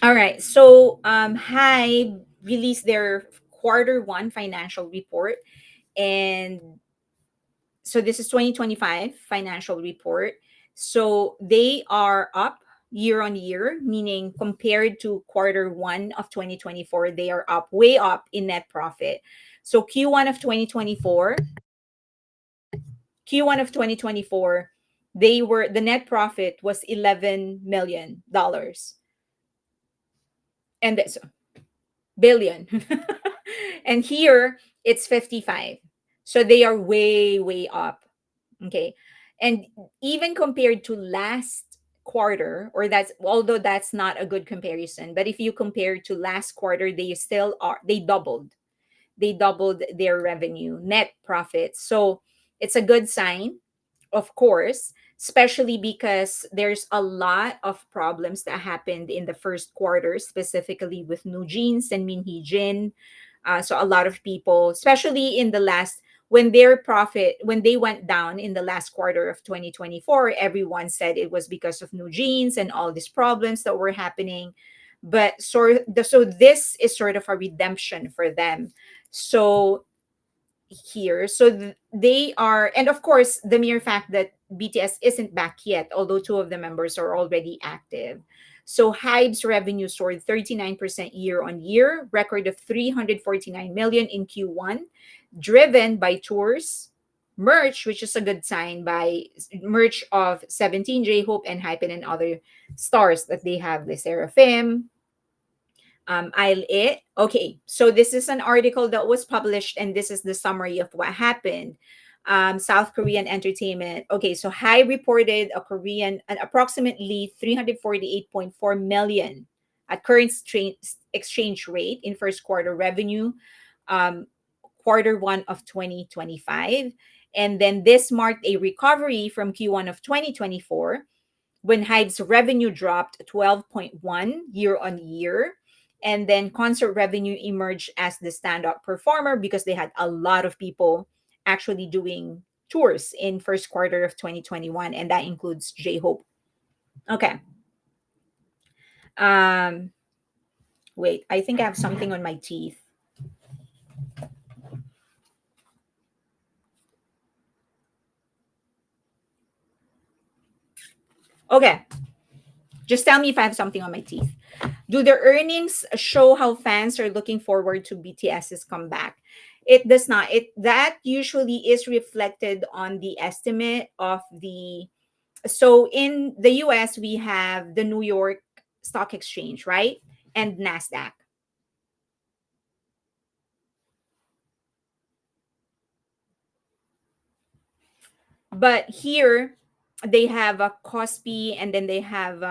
All right. So HYBE released their quarter one financial report, and so this is 2025 financial report. So they are up year on year, meaning compared to quarter one of 2024, they are up, way up in net profit. So Q1 of 2024, Q1 of 2024, the net profit was $11 million, and this billion. And here it's 55. So they are way up. Okay. And even compared to last quarter, or that's, although that's not a good comparison, but if you compare to last quarter, they still are, they doubled their revenue, net profit. So it's a good sign, of course, especially because there's a lot of problems that happened in the first quarter, specifically with New Jeans and Minhee Jin. So a lot of people, especially in the last, when they went down in the last quarter of 2024, everyone said it was because of New Jeans and all these problems that were happening. But so this is sort of a redemption for them. So here. So they are, and of course, the mere fact that BTS isn't back yet, although two of the members are already active. So HYBE's revenue soared 39% year on year, record of 349 million in Q1, driven by tours, merch, which is a good sign, by merch of 17, J-Hope, and Hypen, and other stars that they have, the Seraphim, I'll it. Okay, so this is an article that was published, and this is the summary of what happened. South Korean entertainment. Okay, so HYBE reported an approximately 348.4 million at current exchange rate in first quarter revenue, um, quarter one of 2025. And then this marked a recovery from Q1 of 2024, when HYBE's revenue dropped 12.1 year on year. And then concert revenue emerged as the standout performer because they had a lot of people actually doing tours in first quarter of 2021, and that includes J-Hope. Okay. Um wait, I think I have something on my teeth. Okay. Just tell me if I have something on my teeth. Do the earnings show how fans are looking forward to BTS's comeback? It does not. It That usually is reflected on the estimate of the, so in the US we have the New York Stock Exchange, right? And Nasdaq. But here they have a Kospi, and then they have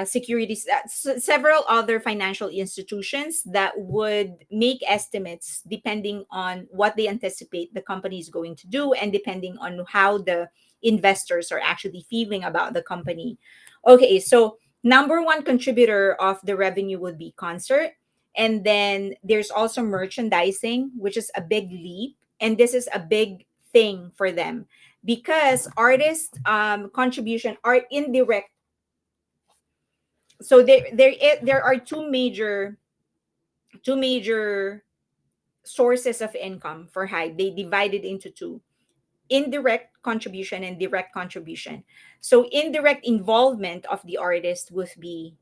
securities, several other financial institutions that would make estimates depending on what they anticipate the company is going to do, and depending on how the investors are actually feeling about the company. Okay, so number one contributor of the revenue would be concert. And then there's also merchandising, which is a big leap. And this is a big thing for them because artist contribution, art indirect. So there are two major sources of income for HYBE. They divide it into two: indirect contribution and direct contribution. So indirect involvement of the artist would be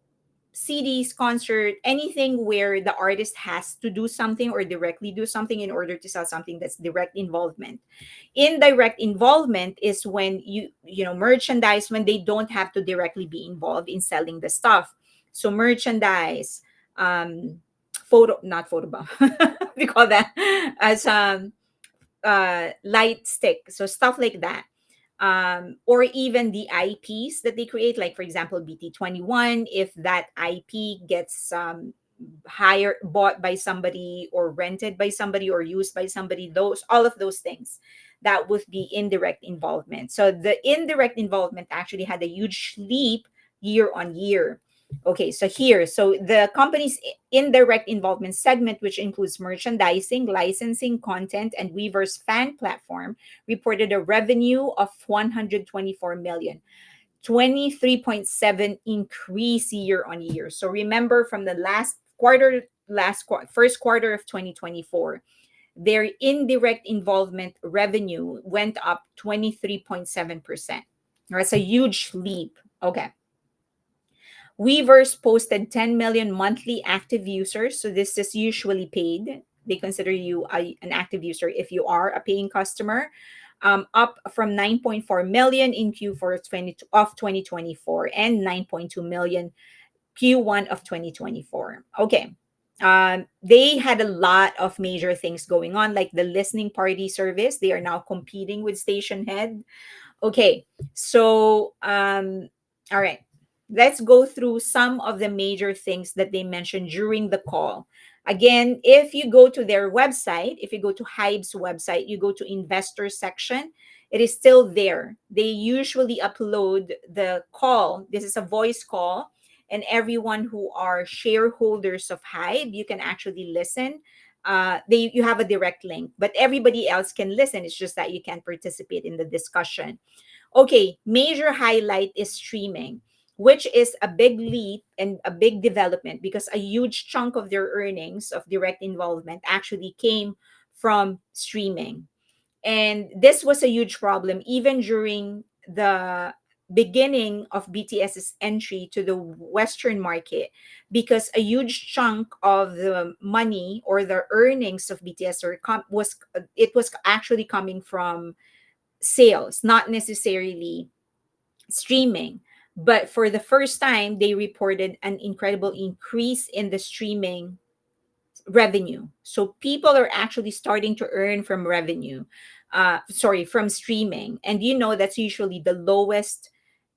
CDs, concert, anything where the artist has to do something or directly do something in order to sell something. That's direct involvement. Indirect involvement is when merchandise, when they don't have to directly be involved in selling the stuff. So merchandise, photo, not photo bomb, we call that as light stick, so stuff like that. Or even the IPs that they create, like for example BT21, if that IP gets higher, bought by somebody or rented by somebody or used by somebody, those, all of those things, that would be indirect involvement. So the indirect involvement actually had a huge leap year on year. Okay, so here, so the company's indirect involvement segment, which includes merchandising, licensing, content, and Weaver's fan platform, reported a revenue of 124 million. 23.7 increase year on year. So remember from the first quarter of 2024, their indirect involvement revenue went up 23.7%. That's a huge leap. Okay. Weverse posted 10 million monthly active users. So this is usually paid. They consider you an active user if you are a paying customer, up from 9.4 million in Q4 of 2024 and 9.2 million Q1 of 2024. Okay. They had a lot of major things going on, like the listening party service. They are now competing with Station Head. Okay, so all right, let's go through some of the major things that they mentioned during the call. Again, if you go to their website, if you go to HYBE's website, you go to investor section, it is still there. They usually upload the call. This is a voice call, and everyone who are shareholders of HYBE, you can actually listen. You have a direct link, but everybody else can listen. It's just that you can't participate in the discussion. Okay, major highlight is streaming, which is a big leap and a big development because a huge chunk of their earnings of direct involvement actually came from streaming. And this was a huge problem even during the beginning of BTS's entry to the Western market, because a huge chunk of the money or the earnings of BTS was actually coming from sales, not necessarily streaming. But for the first time, they reported an incredible increase in the streaming revenue. So people are actually starting to earn from from streaming. And that's usually the lowest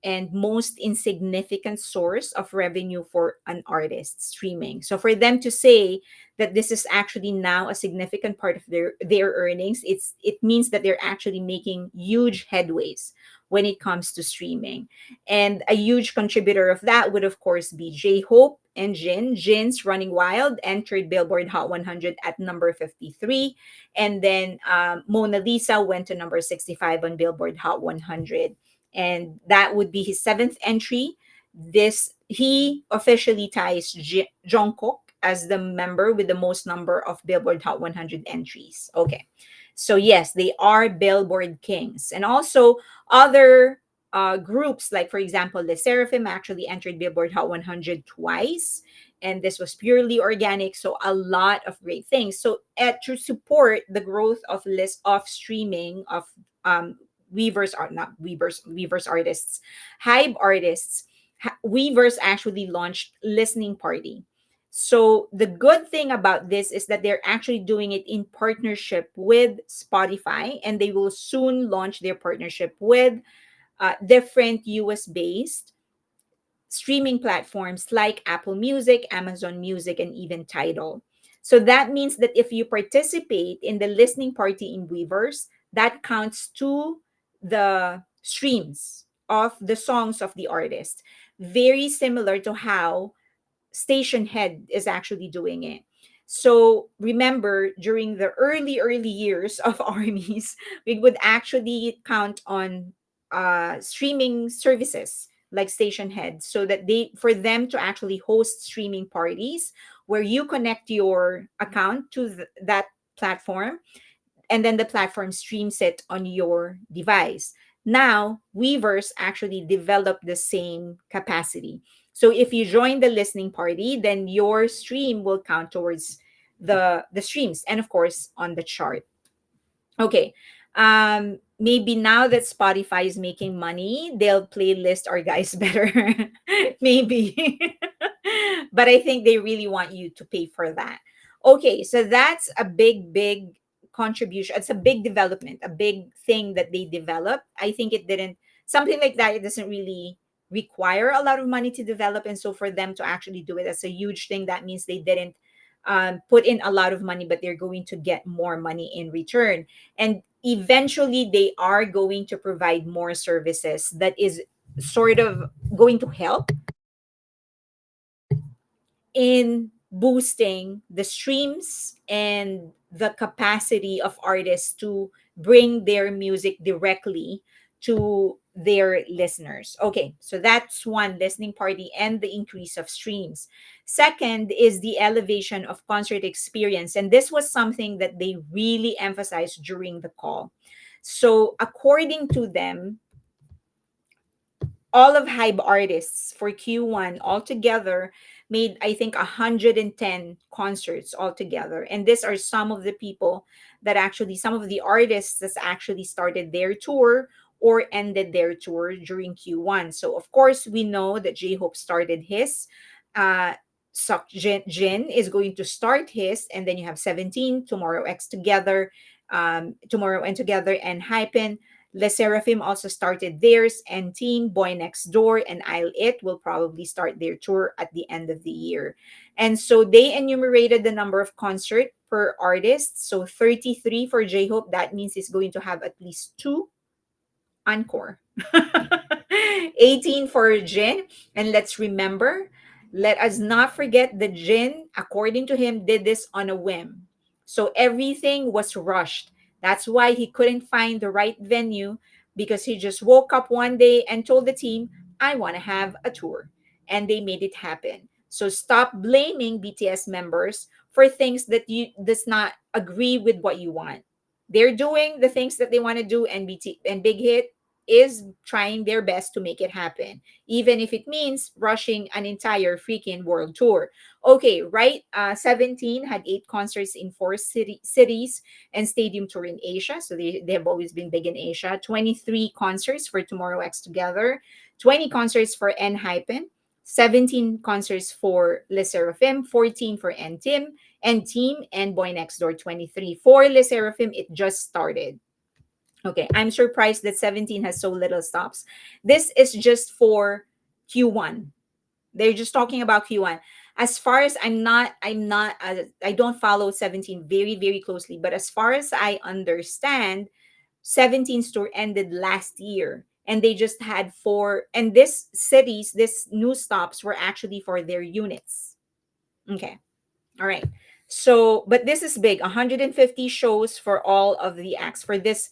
and most insignificant source of revenue for an artist, streaming. So for them to say that this is actually now a significant part of their earnings, it means that they're actually making huge headways when it comes to streaming. And a huge contributor of that would, of course, be J Hope and Jin. Jin's Running Wild entered Billboard Hot 100 at number 53. And then Mona Lisa went to number 65 on Billboard Hot 100. And that would be his seventh entry. He officially ties Jungkook as the member with the most number of Billboard Hot 100 entries. Okay. So yes, they are Billboard kings. And also other groups, like for example, the Seraphim actually entered Billboard Hot 100 twice, and this was purely organic. So a lot of great things. So to support the growth of list of streaming of Weverse are not Weverse artists, Hybe artists. Weverse actually launched Listening Party. So the good thing about this is that they're actually doing it in partnership with Spotify, and they will soon launch their partnership with different US based streaming platforms like Apple Music, Amazon Music, and even Tidal. So that means that if you participate in the listening party in Weverse, that counts to the streams of the songs of the artist. Very similar to how Station Head is actually doing it. So remember, during the early years of armies, we would actually count on streaming services like Station Head, so that for them to actually host streaming parties where you connect your account to that platform, and then the platform streams it on your device. Now, Weverse actually developed the same capacity. So if you join the listening party, then your stream will count towards the streams, and of course on the chart. Okay. Maybe now that Spotify is making money, they'll playlist our guys better. Maybe. But I think they really want you to pay for that. Okay, so that's a big contribution. It's a big development, a big thing that they developed. I think it didn't something like that, it doesn't really require a lot of money to develop. And so for them to actually do it, that's a huge thing. That means they didn't put in a lot of money, but they're going to get more money in return. And eventually, they are going to provide more services that is sort of going to help in boosting the streams and the capacity of artists to bring their music directly to their listeners. Okay, so that's one, listening party and the increase of streams. Second is the elevation of concert experience. And this was something that they really emphasized during the call. So, according to them, all of HYBE artists for Q1 altogether made, I think, 110 concerts altogether. And these are some of the people that actually, some of the artists that actually started their tour or ended their tour during Q1. So, of course, we know that J Hope started his. Uh, Jin is going to start his, and then you have 17, Tomorrow X Together, Tomorrow and Together, and Hypen. Le Seraphim also started theirs, and Team, Boy Next Door, and I'll It will probably start their tour at the end of the year. And so they enumerated the number of concert per artist. So 33 for J-Hope. That means he's going to have at least two encore. 18 for Jin. And let's remember, let us not forget that Jin, according to him, did this on a whim. So everything was rushed. That's why he couldn't find the right venue, because he just woke up one day and told the team, I want to have a tour. And they made it happen. So stop blaming BTS members for things that you does not agree with what you want. They're doing the things that they want to do, and Big Hit is trying their best to make it happen, even if it means rushing an entire freaking world tour. Okay, right? 17 had 8 concerts in 4 cities and stadium tour in Asia. So they have always been big in Asia. 23 concerts for Tomorrow X Together, 20 concerts for N-Hypen, 17 concerts for Le Seraphim, 14 for N Team, and Boy Next Door 23. For Le Seraphim, it just started. Okay, I'm surprised that 17 has so little stops. This is just for Q1. They're just talking about Q1. As far as I don't follow 17 very, very closely, but as far as I understand, 17's tour ended last year, and they just had four, and this new stops were actually for their units. Okay. All right. So, but this is big. 150 shows for all of the acts for this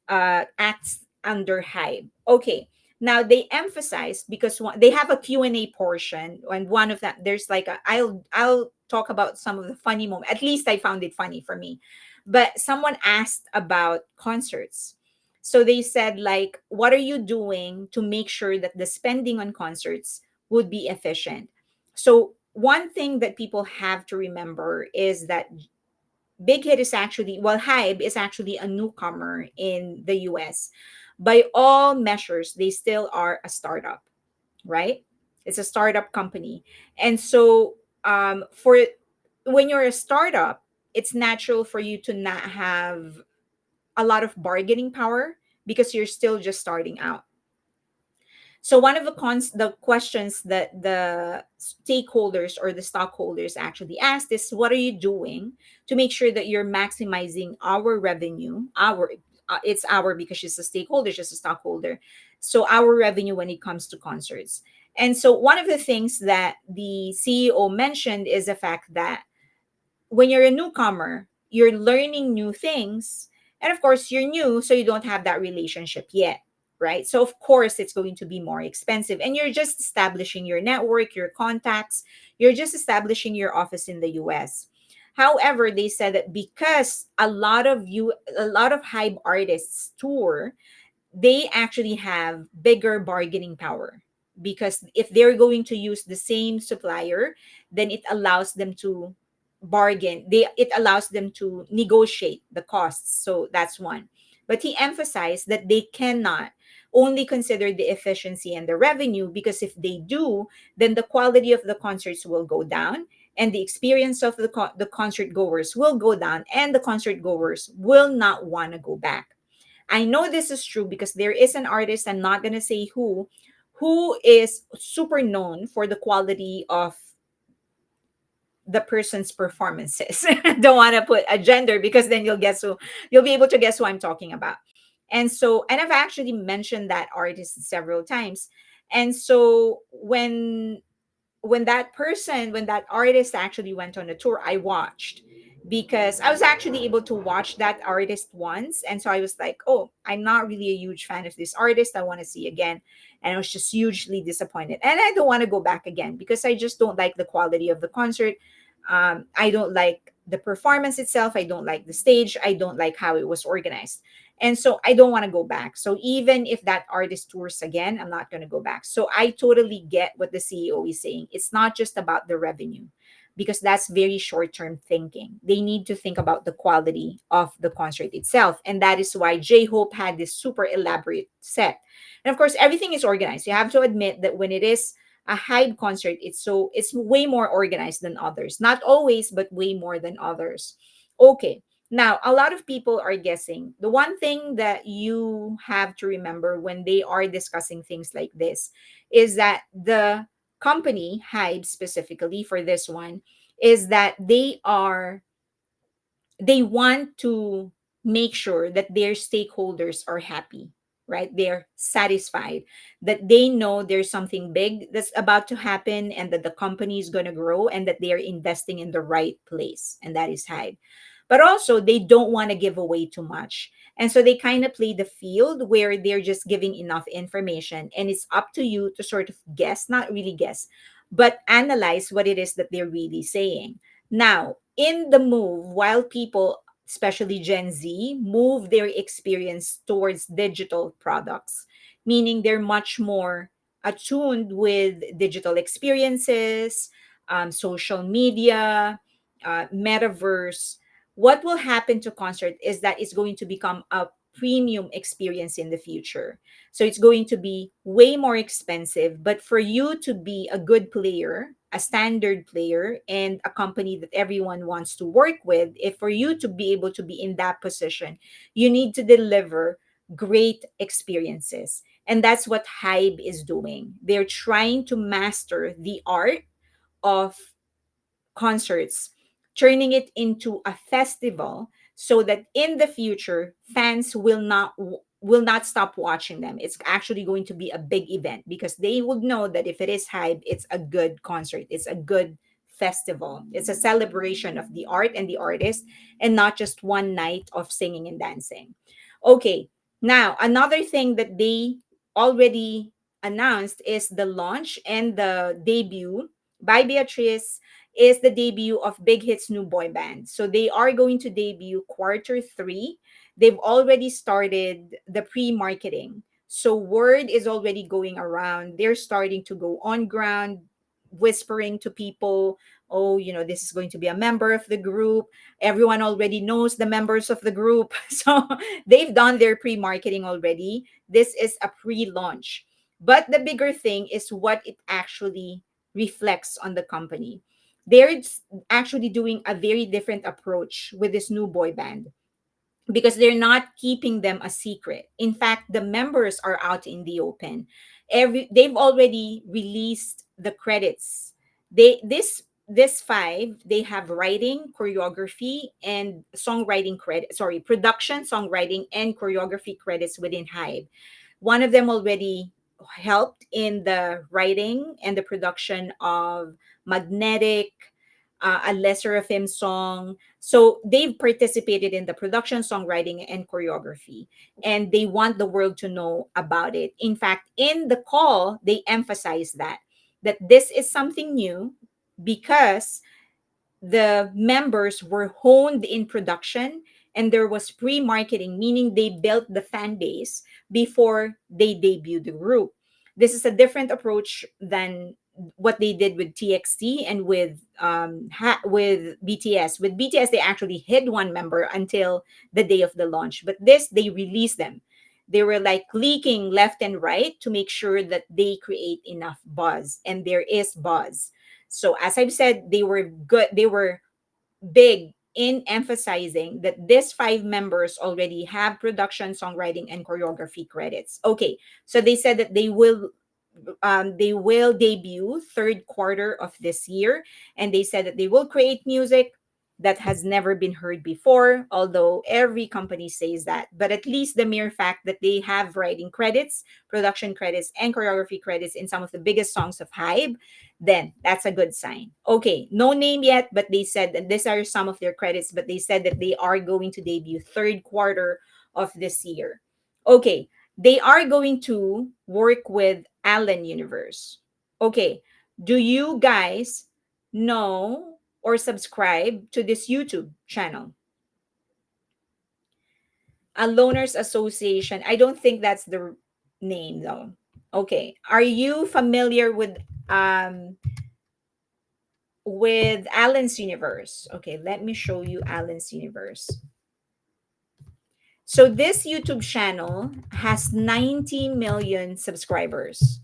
acts under Hybe. Okay. Now they emphasize, because they have a Q&A portion, and one of that there's like I'll talk about some of the funny moments. At least I found it funny for me. But someone asked about concerts. So they said, like, what are you doing to make sure that the spending on concerts would be efficient? So one thing that people have to remember is that Big Hit is actually, well, Hybe is actually a newcomer in the US. By all measures, they still are a startup, right? It's a startup company. And so for when you're a startup, it's natural for you to not have a lot of bargaining power, because you're still just starting out. So one of the questions that the stakeholders or the stockholders actually asked is, what are you doing to make sure that you're maximizing our revenue? It's our, because she's a stakeholder, she's a stockholder. So our revenue when it comes to concerts. And so one of the things that the CEO mentioned is the fact that when you're a newcomer, you're learning new things. And of course, you're new, so you don't have that relationship yet, right? So, of course, it's going to be more expensive. And you're just establishing your network, your contacts, you're just establishing your office in the US. However, they said that because a lot of hype artists tour, they actually have bigger bargaining power, because if they're going to use the same supplier, then it allows them to it allows them to negotiate the costs. So that's one. But he emphasized that they cannot only consider the efficiency and the revenue, because if they do, then the quality of the concerts will go down, and the experience of the concert goers will go down, and the concert goers will not want to go back. I know this is true because there is an artist, I'm not going to say who is super known for the quality of the person's performances. Don't want to put a gender, because then you'll be able to guess who I'm talking about. And so, and I've actually mentioned that artist several times. And so when that artist actually went on a tour, I watched. because I was actually able to watch that artist once. And so I was like, oh, I'm not really a huge fan of this artist. I want to see again. And I was just hugely disappointed. And I don't want to go back again because I just don't like the quality of the concert. I don't like the performance itself. I don't like the stage. I don't like how it was organized. And so I don't want to go back. So even if that artist tours again, I'm not going to go back. So I totally get what the CEO is saying. It's not just about the revenue because that's very short term thinking. They need to think about the quality of the concert itself. And that is why J Hope had this super elaborate set. And of course, everything is organized. You have to admit that when it is a HYBE concert, it's way more organized than others. Not always, but way more than others. Okay. Now, a lot of people are guessing. The one thing that you have to remember when they are discussing things like this is that the company, HYBE specifically for this one, is that they want to make sure that their stakeholders are happy, right? They're satisfied, that they know there's something big that's about to happen and that the company is going to grow and that they are investing in the right place. And that is HYBE. But also, they don't want to give away too much. And so they kind of play the field where they're just giving enough information. And it's up to you to sort of guess, not really guess, but analyze what it is that they're really saying. Now, in the move, while people, especially Gen Z, move their experience towards digital products, meaning they're much more attuned with digital experiences, social media, metaverse. What will happen to concert is that it's going to become a premium experience in the future. So it's going to be way more expensive. But for you to be a good player, a standard player, and a company that everyone wants to work with, if for you to be able to be in that position, you need to deliver great experiences. And that's what HYBE is doing. They're trying to master the art of concerts, turning it into a festival so that in the future fans will not stop watching them. It's actually going to be a big event because they would know that if it is HYBE, it's a good concert, it's a good festival, it's a celebration of the art and the artist, and not just one night of singing and dancing. Okay, now another thing that they already announced is the launch and the debut by Beatrice is the debut of Big Hit's new boy band. So they are going to debut quarter 3. They've already started the pre-marketing. So word is already going around. They're starting to go on ground, whispering to people, oh, this is going to be a member of the group. Everyone already knows the members of the group. So they've done their pre-marketing already. This is a pre-launch. But the bigger thing is what it actually reflects on the company. They're actually doing a very different approach with this new boy band because they're not keeping them a secret. In fact, the members are out in the open. They've already released the credits. This five, they have writing, choreography, and songwriting credit. Sorry, production, songwriting, and choreography credits within HYBE. One of them already helped in the writing and the production of Magnetic, a lesser of him song. So they've participated in the production, songwriting, and choreography, and they want the world to know about it. In fact, in the call, they emphasize that this is something new because the members were honed in production and there was pre-marketing, meaning they built the fan base before they debuted the group. This is a different approach than what they did with TXT and with BTS. With BTS, they actually hid one member until the day of the launch, but this, they released them. They were like leaking left and right to make sure that they create enough buzz, and there is buzz. So as I've said, they were good. They were big in emphasizing that these five members already have production, songwriting, and choreography credits. Okay, so they said that they will debut third quarter of this year, and they said that they will create music that has never been heard before, although every company says that. But at least the mere fact that they have writing credits, production credits, and choreography credits in some of the biggest songs of HYBE, then that's a good sign. Okay, no name yet, but they said that these are some of their credits, but they said that they are going to debut third quarter of this year. Okay, they are going to work with Allen Universe. Okay, do you guys know or subscribe to this YouTube channel? A Loners Association. I don't think that's the name though. Okay. Are you familiar with Allen's Universe? Okay, let me show you Allen's Universe. So this YouTube channel has 90 million subscribers.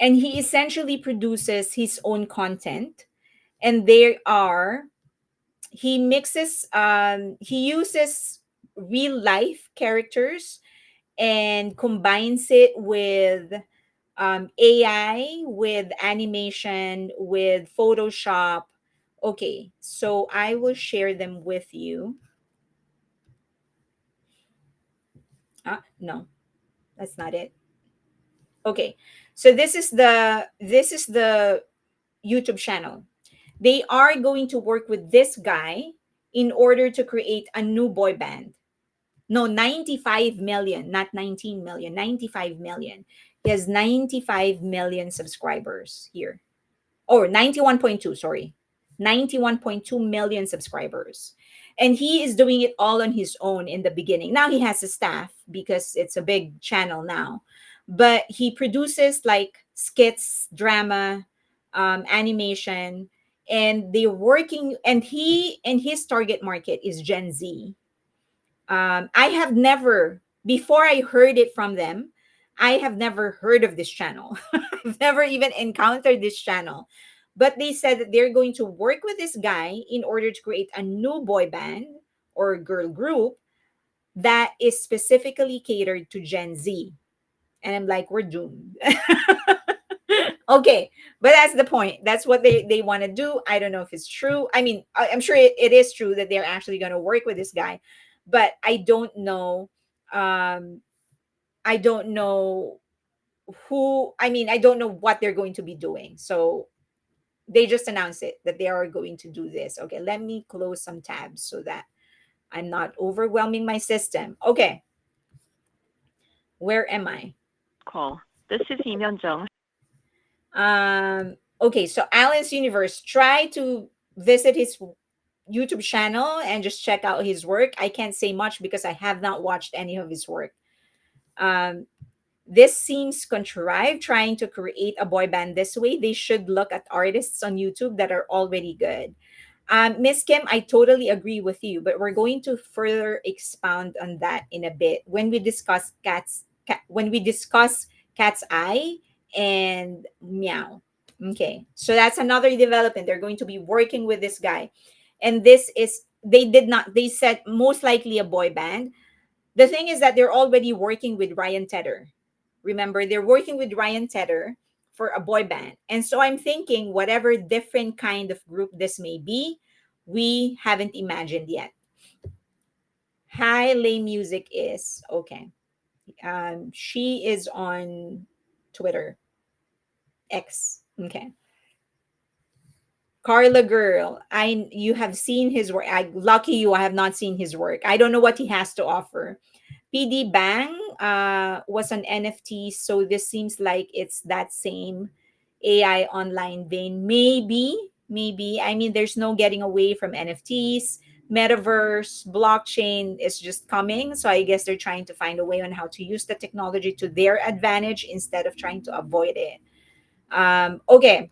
And he essentially produces his own content. And there are he uses real life characters and combines it with AI, with animation, with Photoshop. Okay, so I will share them with you. No, that's not it. Okay, so this is the YouTube channel. They are going to work with this guy in order to create a new boy band. No, 95 million, not 19 million, 95 million. He has 95 million subscribers here. Or 91.2, sorry. 91.2 million subscribers. And he is doing it all on his own in the beginning. Now he has a staff because it's a big channel now. But he produces like skits, drama, animation, and they're working. And he and his target market is Gen Z. I have never, before I heard it from them, I have never heard of this channel. I've never even encountered this channel. But they said that they're going to work with this guy in order to create a new boy band or girl group that is specifically catered to Gen Z. And I'm like, we're doomed. Okay, but that's the point. That's what they want to do. I don't know if it's true. I mean, I'm sure it is true that they're actually going to work with this guy, but I don't know. um I don't know who. I mean, I don't know what they're going to be doing. So they just announced it that they are going to do this. Okay, let me close some tabs so that I'm not overwhelming my system. Okay, where am I? Call. This is Imyeon-jung. Okay, so Alan's Universe, try to visit his YouTube channel and just check out his work. I can't say much because I have not watched any of his work. um this seems contrived, trying to create a boy band this way. They should look at artists on YouTube that are already good. Miss Kim, I totally agree with you, but we're going to further expound on that in a bit when we discuss when we discuss Cat's Eye and Meow. Okay, so that's another development. They're going to be working with this guy, and this is they did not. They said most likely a boy band. The thing is that they're already working with Ryan Tedder. Remember, they're working with Ryan Tedder for a boy band. And so I'm thinking, whatever different kind of group this may be, we haven't imagined yet. Hi, Lay Music is okay. She is on Twitter X. Okay. Carla girl, I you have seen his work. I lucky you. I have not seen his work. I don't know what he has to offer. PD Bang was an NFT, so this seems like it's that same AI online vein. Maybe. I mean, there's no getting away from NFTs. Metaverse, blockchain is just coming. So I guess they're trying to find a way on how to use the technology to their advantage instead of trying to avoid it. Okay,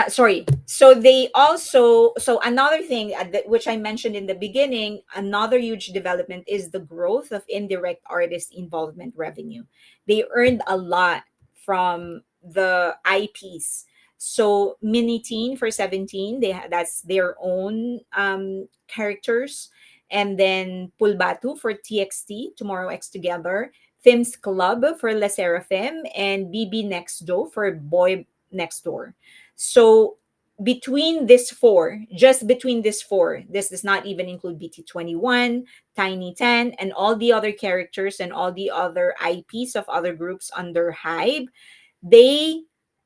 sorry. So they also, so another thing which I mentioned in the beginning, another huge development is the growth of indirect artist involvement revenue. They earned a lot from the IPs. So Mini Teen for 17, that's their own characters. And then Pulbatu for TXT, Tomorrow X Together. Fims Club for La Seraphim, and BB Next Door for Boy Next Door. So between this four, just between this four, this does not even include BT21, Tiny 10, and all the other characters and all the other IPs of other groups under HYBE. They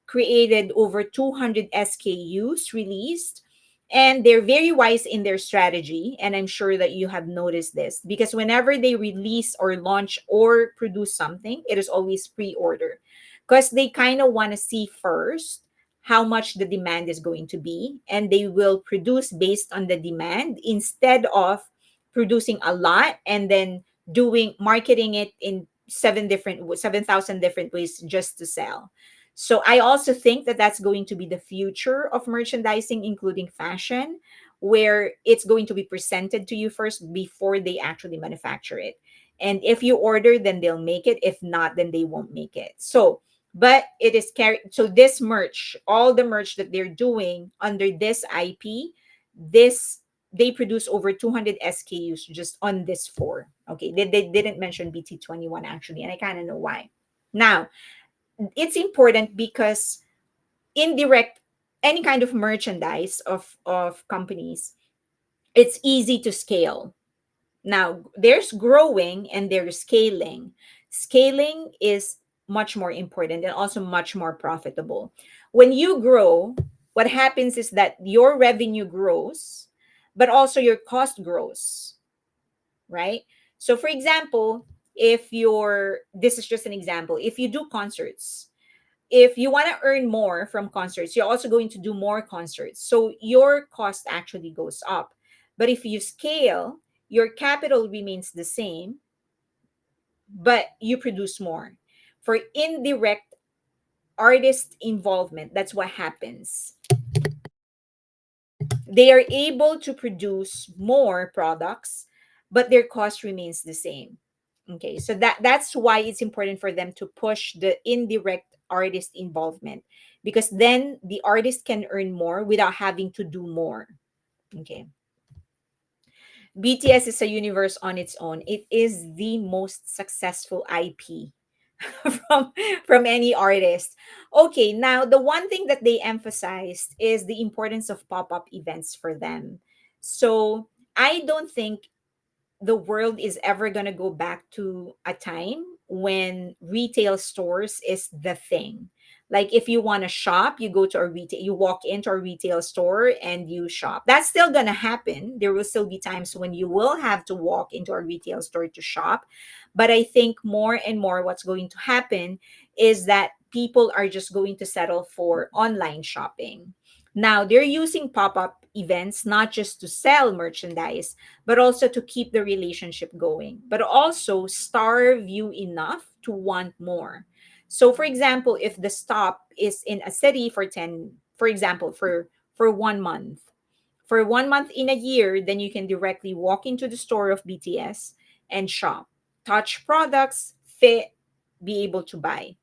created over 200 SKUs released, and they're very wise in their strategy. And I'm sure that you have noticed this because whenever they release or launch or produce something, it is always pre order because they kind of want to see first how much the demand is going to be, and they will produce based on the demand instead of producing a lot and then doing marketing it in 7,000 different ways just to sell. So I also think that that's going to be the future of merchandising, including fashion, where it's going to be presented to you first before they actually manufacture it. And if you order, then they'll make it. If not, then they won't make it. So but it is carried, so this merch, all the merch that they're doing under this IP, this, they produce over 200 SKUs just on this four. Okay, they didn't mention BT21 actually, and I kind of know why. Now it's important because indirect, any kind of merchandise of companies, it's easy to scale. Now, there's growing and there's scaling. Scaling is much more important and also much more profitable. When you grow, what happens is that your revenue grows, but also your cost grows, right? So, for example, if you're, this is just an example, if you do concerts, if you want to earn more from concerts, you're also going to do more concerts. So your cost actually goes up. But if you scale, your capital remains the same, but you produce more. For indirect artist involvement, that's what happens. They are able to produce more products, but their cost remains the same. Okay, so that's why it's important for them to push the indirect artist involvement, because then the artist can earn more without having to do more. Okay. BTS is a universe on its own. It is the most successful IP from any artist. Okay, now the one thing that they emphasized is the importance of pop-up events for them. So I don't think the world is ever going to go back to a time when retail stores is the thing. Like if you want to shop, you go to a retail, you walk into a retail store and you shop. That's still going to happen. There will still be times when you will have to walk into a retail store to shop. But I think more and more what's going to happen is that people are just going to settle for online shopping. Now, they're using pop-up events not just to sell merchandise, but also to keep the relationship going, but also starve you enough to want more. So, for example, if the stop is in a city for 10, for example, for 1 month, for 1 month in a year, then you can directly walk into the store of BTS and shop, touch products, fit, be able to buy.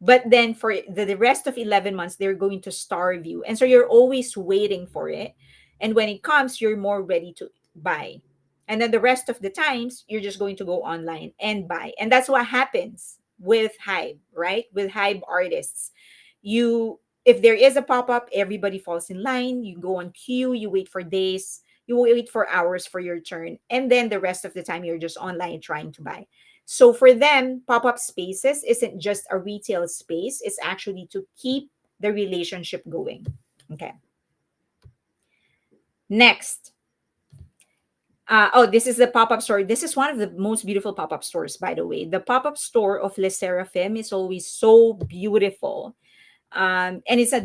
But then for the rest of 11 months, they're going to starve you. And so you're always waiting for it. And when it comes, you're more ready to buy. And then the rest of the times, you're just going to go online and buy. And that's what happens with HYBE, right? With HYBE artists. You, if there is a pop-up, everybody falls in line. You go on queue, you wait for days, you wait for hours for your turn. And then the rest of the time, you're just online trying to buy. So for them, pop-up spaces isn't just a retail space, it's actually to keep the relationship going. Okay. Next. Oh, this is the pop-up store. This is one of the most beautiful pop-up stores, by the way. The pop-up store of Le Seraphim is always so beautiful. And it's a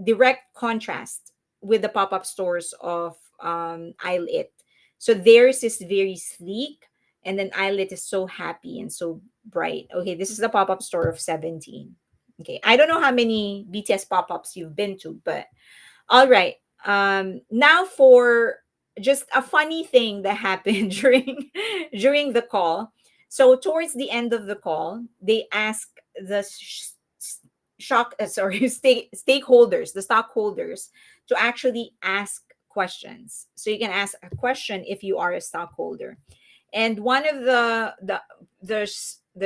direct contrast with the pop-up stores of Isle It. So theirs is very sleek, and then Isle It is so happy and so bright. Okay, this is the pop-up store of 17. Okay, I don't know how many BTS pop-ups you've been to, but all right. Now for just a funny thing that happened during the call. So towards the end of the call, they ask the stakeholders, the stockholders, to actually ask questions. So you can ask a question if you are a stockholder. And one of the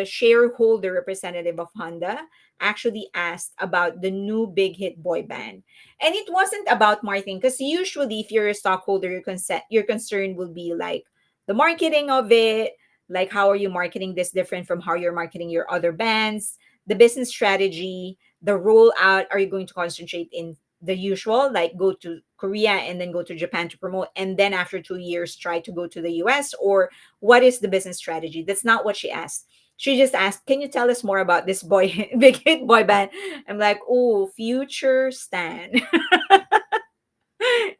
shareholder representative of Honda actually asked about the new big hit boy band. And it wasn't about marketing, because usually if you're a stockholder, your concern will be like the marketing of it, like how are you marketing this different from how you're marketing your other bands, the business strategy, the rollout. Are you going to concentrate in the usual, like go to Korea and then go to Japan to promote, and then after 2 years try to go to the US? Or what is the business strategy? That's not what she asked. She just asked, can you tell us more about this boy big hit boy band? I'm like, oh, future Stan.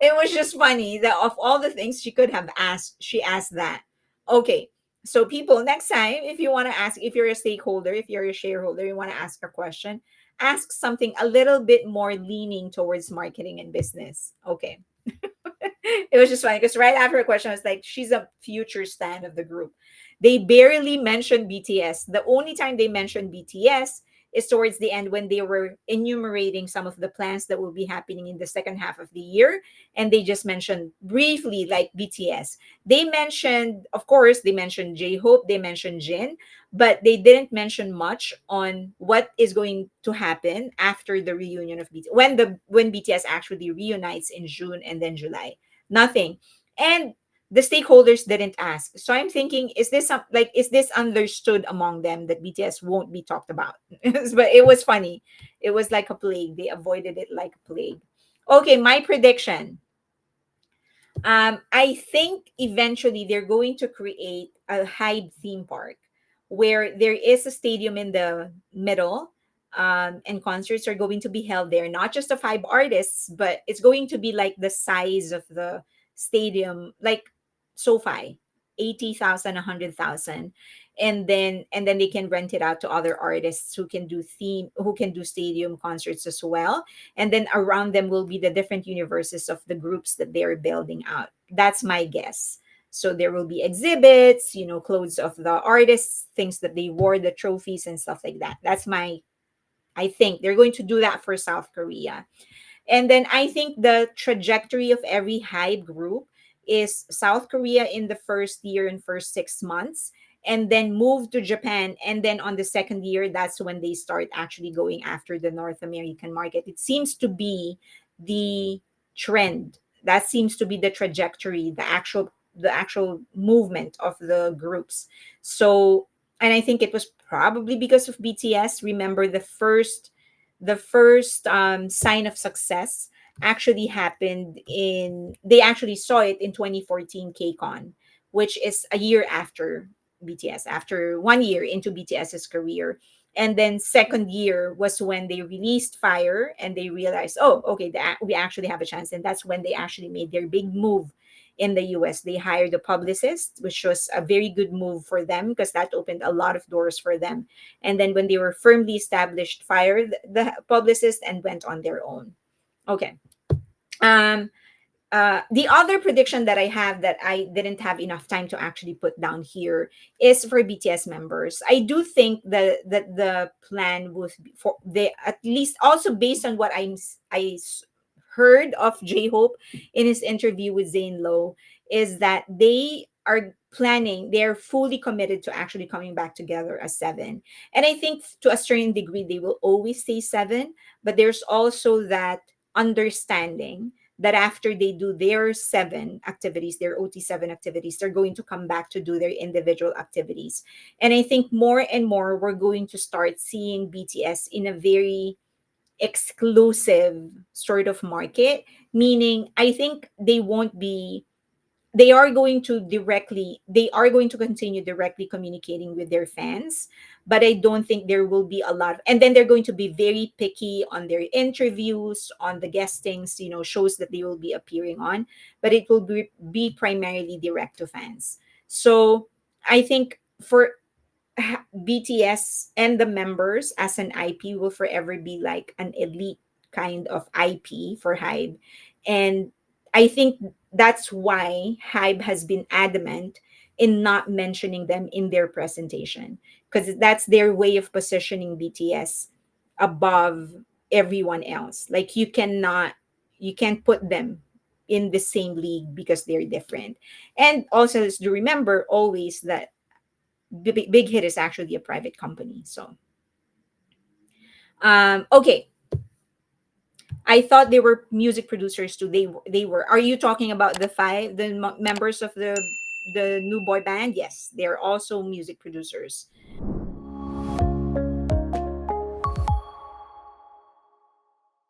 It was just funny that of all the things she could have asked, she asked that. Okay. So people, next time, if you want to ask, if you're a stakeholder, if you're a shareholder, you want to ask a question, ask something a little bit more leaning towards marketing and business. Okay. It was just funny because right after a question, I was like, she's a future stan of the group. They barely mentioned BTS. The only time they mentioned BTS is towards the end when they were enumerating some of the plans that will be happening in the second half of the year. And they just mentioned briefly, like BTS. They mentioned, of course, they mentioned J Hope, they mentioned Jin, but they didn't mention much on what is going to happen after the reunion of BTS, when BTS actually reunites in June and then July. Nothing. And the stakeholders didn't ask. So I'm thinking, is this is this understood among them that BTS won't be talked about? But it was funny. It was like a plague. They avoided it like a plague. Okay, my prediction. I think eventually they're going to create a HYBE theme park where there is a stadium in the middle, and concerts are going to be held there, not just of HYBE artists, but it's going to be like the size of the stadium, like SoFi, 80,000, 100,000. And then they can rent it out to other artists who can do stadium concerts as well, and then around them will be the different universes of the groups that they're building out. That's my guess. So there will be exhibits, clothes of the artists, things that they wore, the trophies and stuff like that. I think they're going to do that for South Korea. And then I think the trajectory of every HYBE group is South Korea in the first year and first 6 months, and then move to Japan. And then on the second year, that's when they start actually going after the North American market. It seems to be the trend. That seems to be the trajectory, the actual movement of the groups. So, and I think it was probably because of BTS. Remember, the first sign of success actually happened in they actually saw it in 2014 KCON, which is a year after BTS, after 1 year into BTS's career. And then second year was when they released Fire and they realized, oh, okay, we actually have a chance. And that's when they actually made their big move in the US. They hired a publicist, which was a very good move for them because that opened a lot of doors for them. And then when they were firmly established, fired the publicist and went on their own. Okay. Um, the other prediction that I have that I didn't have enough time to actually put down here is for BTS members. I do think that the plan would be for they, at least also based on what heard of J Hope in his interview with Zane Lowe, is that they're fully committed to actually coming back together as seven. And I think to a certain degree they will always stay seven, but there's also that understanding that after they do their seven activities, their OT7 activities, they're going to come back to do their individual activities. And I think more and more we're going to start seeing BTS in a very exclusive sort of market, meaning I think they are going to continue directly communicating with their fans, but I don't think there will be a lot and then they're going to be very picky on their interviews, on the guestings, shows that they will be appearing on, but it will be primarily direct to fans. So I think for BTS and the members as an IP will forever be like an elite kind of IP for HYBE. And I think that's why HYBE has been adamant in not mentioning them in their presentation, because that's their way of positioning BTS above everyone else. Like you can't put them in the same league because they're different. And also, let's do remember always that Big Hit is actually a private company. So, Okay, I thought they were music producers too. They were. Are you talking about the five, the members of the new boy band? Yes, they're also music producers.